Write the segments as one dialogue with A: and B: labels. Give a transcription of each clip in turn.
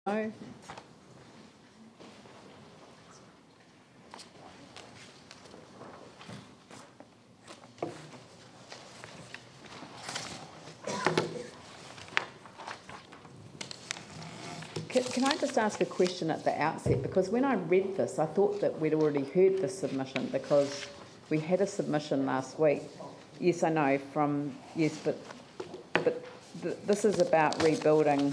A: No. Can I just ask a question at the outset? Because when I read this, I thought that we'd already heard the submission because we had a submission last week. Yes, I know but this is about rebuilding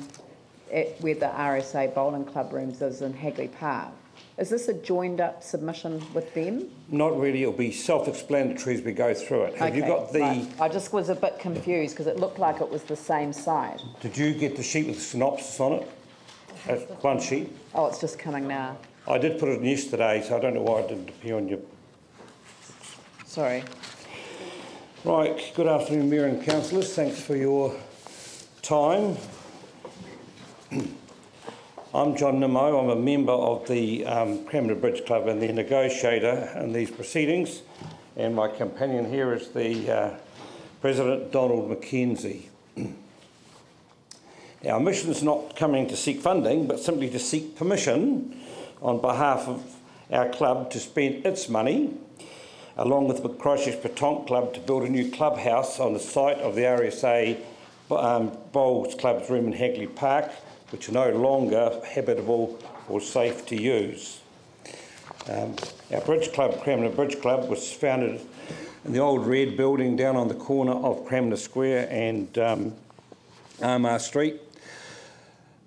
A: where the RSA bowling club rooms is in Hagley Park. Is this a joined up submission with them?
B: Not really, it'll be self-explanatory as we go through it. Have you got the...
A: Right. I just was a bit confused because it looked like it was the same site.
B: Did you get the sheet with the synopsis on it? That's one sheet.
A: Oh, it's just coming now.
B: I did put it in yesterday, so I don't know why it didn't appear on your...
A: Sorry.
B: Right, good afternoon, Mayor and Councillors. Thanks for your time. I'm John Nimmo. I'm a member of the Cranmer Bridge Club and the negotiator in these proceedings. And my companion here is the President, Donald McKenzie. Our mission is not coming to seek funding, but simply to seek permission on behalf of our club to spend its money, along with the Christchurch Petanque Club, to build a new clubhouse on the site of the RSA Bowls Club's room in Hagley Park, which are no longer habitable or safe to use. Our Bridge Club, Cranmer Bridge Club, was founded in the old red building down on the corner of Cranmer Square and Armagh Street.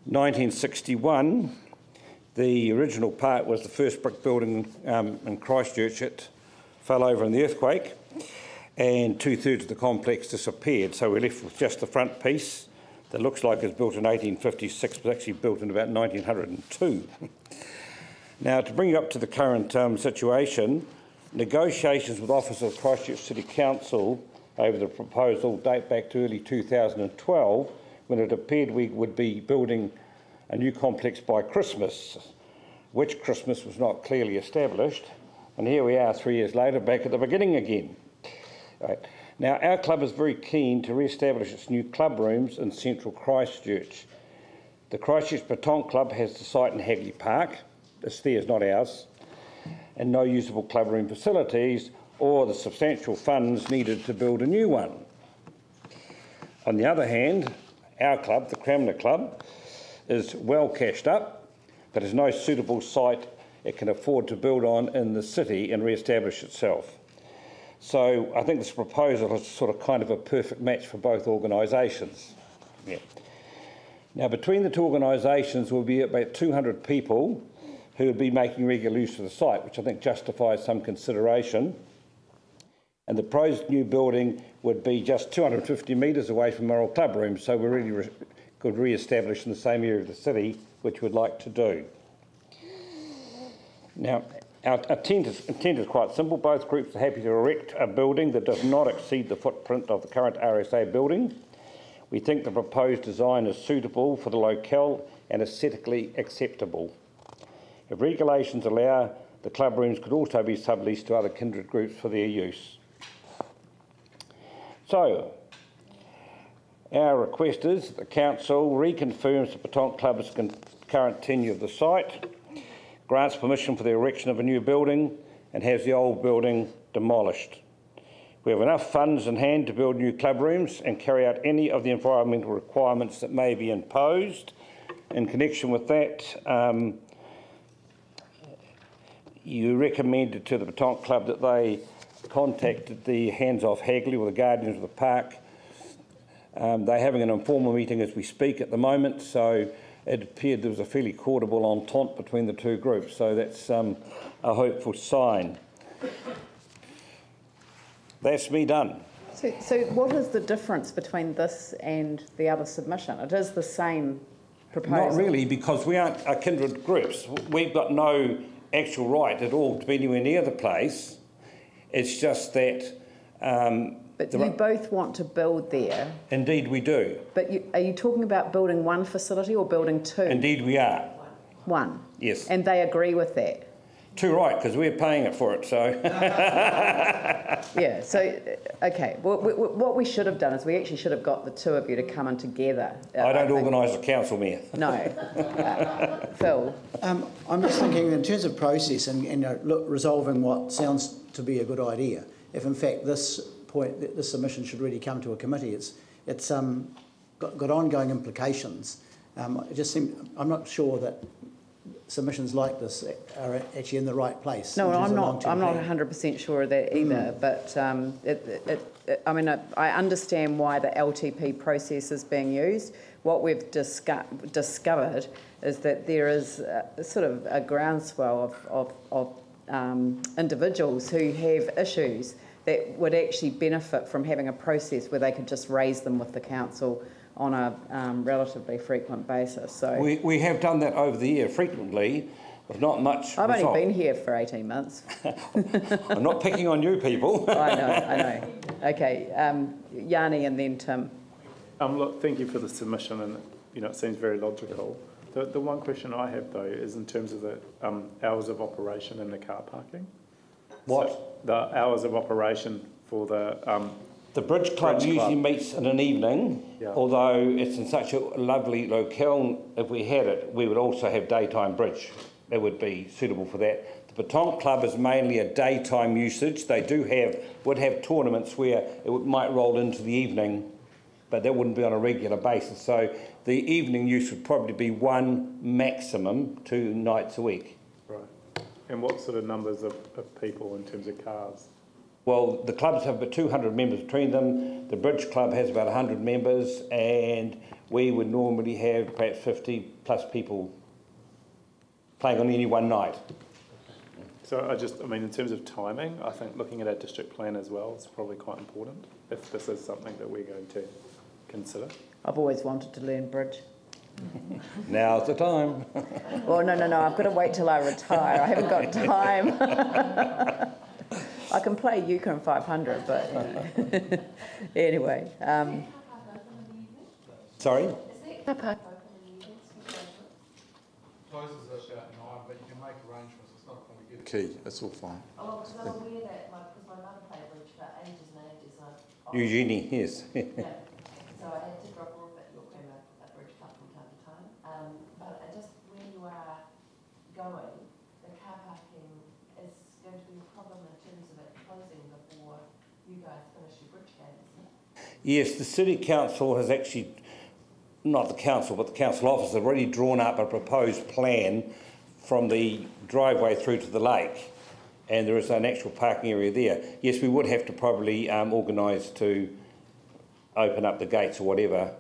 B: 1961, the original part was the first brick building in Christchurch. It fell over in the earthquake and 2/3 of the complex disappeared, so we're left with just the front piece that looks like it was built in 1856, but actually built in about 1902. Now, to bring you up to the current situation, negotiations with officers of Christchurch City Council over the proposal date back to early 2012, when it appeared we would be building a new complex by Christmas, which Christmas was not clearly established. And here we are 3 years later, back at the beginning again. Right. Now, our club is very keen to re-establish its new club rooms in central Christchurch. The Christchurch Petanque Club has the site in Hagley Park. It's theirs, not ours, and no usable club room facilities or the substantial funds needed to build a new one. On the other hand, our club, the Cranmer Club, is well cashed up, but has no suitable site it can afford to build on in the city and re-establish itself. So I think this proposal is sort of kind of a perfect match for both organisations. Yeah. Now, between the two organisations will be about 200 people who would be making regular use of the site, which I think justifies some consideration. And the proposed new building would be just 250 metres away from our old club room, so we really could re-establish in the same area of the city, which we'd like to do. Now, our intent is quite simple. Both groups are happy to erect a building that does not exceed the footprint of the current RSA building. We think the proposed design is suitable for the locale and aesthetically acceptable. If regulations allow, the club rooms could also be subleased to other kindred groups for their use. So, our request is that the Council reconfirms the Petanque Club's current tenure of the site, grants permission for the erection of a new building and has the old building demolished. We have enough funds in hand to build new club rooms and carry out any of the environmental requirements that may be imposed. In connection with that, you recommended to the Petanque Club that they contacted the Hands Off Hagley, or the Guardians of the Park. They're having an informal meeting as we speak at the moment, so it appeared there was a fairly cordial entente between the two groups, so that's a hopeful sign. That's me done.
A: So what is the difference between this and the other submission? It is the same proposal.
B: Not really, because we aren't kindred groups. We've got no actual right at all to be anywhere near the place. It's just that...
A: but you both want to build there.
B: Indeed we do.
A: But are you talking about building one facility or building two?
B: Indeed we are.
A: One?
B: Yes.
A: And they agree with that?
B: Too right, because we're paying it for it, so...
A: Yeah, so, okay, what we should have done is we actually should have got the two of you to come in together.
B: I don't organise the council, Mayor.
A: No. Phil?
C: I'm just thinking in terms of process and resolving what sounds to be a good idea. If in fact this submission should really come to a committee, it's got ongoing implications. I'm not sure that submissions like this are actually in the right place.
A: No, I'm not 100% sure of that either. But I mean, I understand why the LTP process is being used. What we've discovered is that there is sort of a groundswell of individuals who have issues that would actually benefit from having a process where they could just raise them with the council on a relatively frequent basis. So
B: we have done that over the year frequently, but not much
A: I've
B: result.
A: only been here for 18 months.
B: I'm not picking on you people.
A: I know. Okay, Yanni and then Tim.
D: Look, thank you for the submission, and it seems very logical. The one question I have though is in terms of the hours of operation in the car parking.
B: What?
D: So the hours of operation for
B: the Bridge Club usually meets in an evening, although it's in such a lovely locale. If we had it, we would also have daytime bridge. That would be suitable for that. The Baton Club is mainly a daytime usage. They would have tournaments where it might roll into the evening, but that wouldn't be on a regular basis. So the evening use would probably be one, maximum 2 nights a week.
D: Right. And what sort of numbers of people in terms of cars?
B: Well, the clubs have about 200 members between them. The Bridge Club has about 100 members, and we would normally have perhaps 50 plus people playing on any one night.
D: So I mean, in terms of timing, I think looking at our district plan as well is probably quite important if this is something that we're going to consider.
A: I've always wanted to learn bridge.
B: Now's the time.
A: Well, no, I've got to wait till I retire. I haven't got time. I can play Yukon 500, but anyway.
B: Sorry?
E: Closes us out 9, but you can make arrangements. It's not a problem. Get a key. It's all fine.
F: Oh, because I'm aware that because my mother played bridge for ages and ages.
B: Eugenie, yes.
F: Yeah. So I had to drop off at your Cranmer bridge club from time to time. But just where you are going, the car parking is going to be a problem in terms of it closing before you guys finish your bridge game, isn't it?
B: Yes, the City Council has actually, not the council, but the council office have already drawn up a proposed plan from the driveway through to the lake, and there is an actual parking area there. Yes, we would have to probably organise to open up the gates or whatever.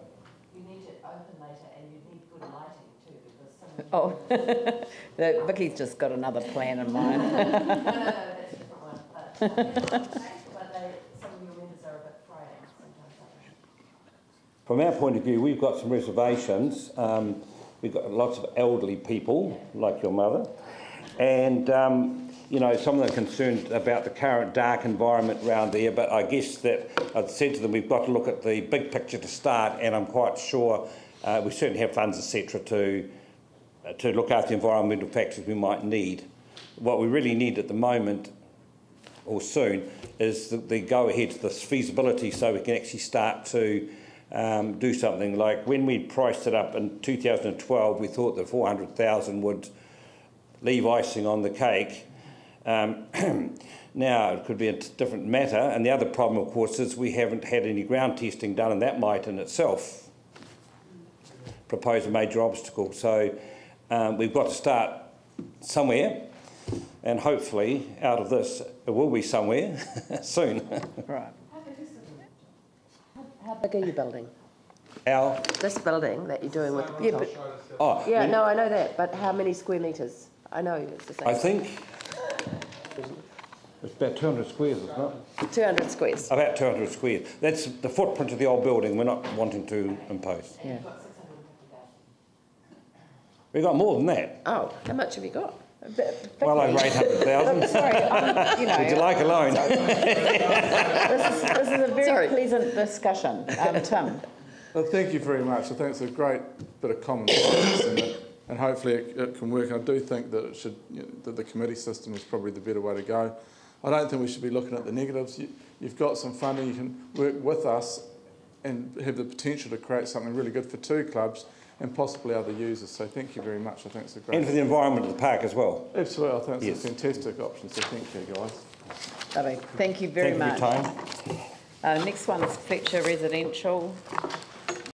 F: You need to open later, and you need good lighting too, because some of
A: Vicky's just got another plan in mind.
F: no, that's a different one. But some of your members are a bit fraying sometimes, aren't they?
B: From our point of view, we've got some reservations. We've got lots of elderly people, like your mother, and some of them are concerned about the current dark environment around there, but I guess that I've said to them we've got to look at the big picture to start, and I'm quite sure we certainly have funds, etc., to look after the environmental factors we might need. What we really need at the moment, or soon, is the go-ahead to this feasibility so we can actually start to do something. Like when we priced it up in 2012, we thought that 400,000 would leave icing on the cake. Now it could be a different matter, and the other problem, of course, is we haven't had any ground testing done, and that might in itself propose a major obstacle. So we've got to start somewhere, and hopefully out of this it will be somewhere soon.
A: Right.
G: How big are you building? This building that you're doing with the
A: Yeah, but
G: no, I know that, but how many square metres? I know it's the same.
B: I think it's about 200 squares, isn't it?
G: 200 squares.
B: About 200 squares. That's the footprint of the old building. We're not wanting to impose.
A: Yeah.
B: We've got more than that.
G: Oh, how much have you got?
B: Well over 800,000.
A: Sorry,
B: Would you like a loan?
A: This is a very pleasant discussion. Tim.
E: Well, thank you very much. I think it's a great bit of common sense, and and hopefully it can work. And I do think that that the committee system is probably the better way to go. I don't think we should be looking at the negatives. You've got some funding, you can work with us and have the potential to create something really good for 2 clubs and possibly other users. So thank you very much. I think it's a great...
B: And for the environment of the park as well.
E: Absolutely. I think it's a fantastic option. So thank you, guys.
A: Lovely. Thank you very much.
B: Thank you for your time.
A: Next one's Fletcher Residential.